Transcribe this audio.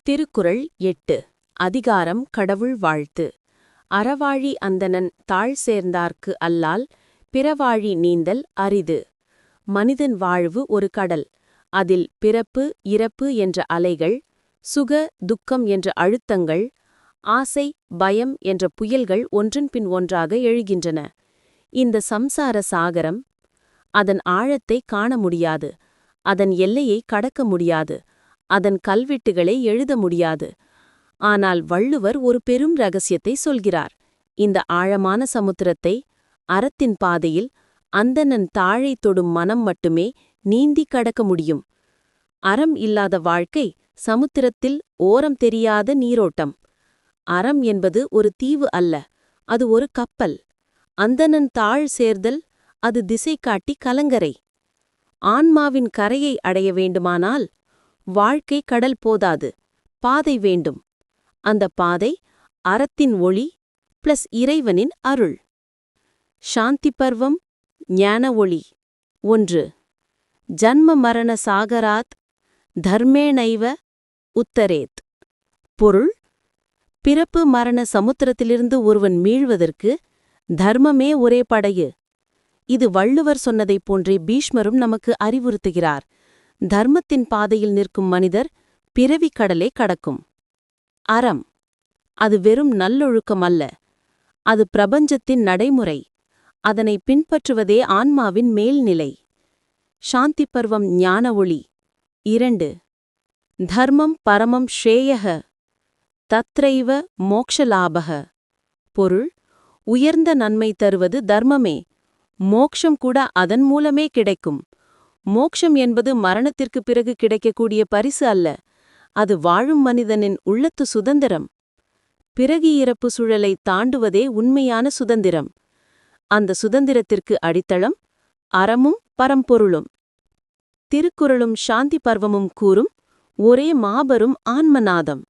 திருக்குறள் 8. அதிகாரம் கடவுள் வாழ்த்து. அறவாழி அந்தணன் தாழ் சேர்ந்தார்க்கு அல்லால் பிறவாழி நீந்தல் அரிது. மனிதன் வாழ்வு ஒரு கடல். அதில் பிறப்பு இறப்பு என்ற அலைகள், சுக துக்கம் என்ற அழுத்தங்கள், ஆசை பயம் என்ற புயல்கள் ஒன்றன்பின் ஒன்றாக எழுகின்றன. இந்த சம்சார சாகரம், அதன் ஆழத்தை காண முடியாது, அதன் எல்லையை கடக்க முடியாது, அதன் கல்வெட்டுகளை எழுத முடியாது. ஆனால் வள்ளுவர் ஒரு பெரும் இரகசியத்தை சொல்கிறார். இந்த ஆழமான சமுத்திரத்தை அறத்தின் பாதையில் அந்தணன் தாழை தொடும் மனம் மட்டுமே நீந்தி கடக்க முடியும். அறம் இல்லாத வாழ்க்கை சமுத்திரத்தில் ஓரம் தெரியாத நீரோட்டம். அறம் என்பது ஒரு தீவு அல்ல, அது ஒரு கப்பல். அந்தணன் தாழ் சேர்தல், அது திசை காட்டி கலங்கரை. ஆன்மாவின் கரையை அடைய வேண்டுமானால் வாழ்க்கை கடல் போதாது, பாதை வேண்டும். அந்த பாதை அறத்தின் ஒளி பிளஸ் இறைவனின் அருள். சாந்தி பர்வம் ஞான ஒளி. 1. ஜன்ம மரண சாகராத் தர்மேணைவ உத்தரேத். பொருள்: பிறப்பு மரண சமுத்திரத்திலிருந்து ஒருவன் மீழ்வதற்கு தர்மமே ஒரே படகு. இது வள்ளுவர் சொன்னதைப் போன்றே பீஷ்மரும் நமக்கு அறிவுறுத்துகிறார். தர்மத்தின் பாதையில் நிற்கும் மனிதர் பிறவிக் கடலை கடக்கும். அறம், அது வெறும் நல்லொழுக்கம் அல்ல, அது பிரபஞ்சத்தின் நடைமுறை. அதனை பின்பற்றுவதே ஆன்மாவின் மேல்நிலை. சாந்தி பர்வம் ஞான ஒளி. 2. தர்மம் பரமம் ஸ்ரேயஹ தத்ரைவ மோக்ஷலாபக. பொருள்: உயர்ந்த நன்மை தருவது தர்மமே, மோக்ஷம் கூட அதன் மூலமே கிடைக்கும். மோக்ஷம் என்பது மரணத்திற்கு பிறகு கிடைக்கக்கூடிய பரிசு அல்ல, அது வாழும் மனிதனின் உள்ளத்து சுதந்திரம். பிறகு இறப்பு சுழலை தாண்டுவதே உண்மையான சுதந்திரம். அந்த சுதந்திரத்திற்கு அடித்தளம் அறமும் பரம்பொருளும். திருக்குறளும் சாந்தி பர்வமும் கூறும் ஒரே மாபெரும் ஆன்மநாதம்.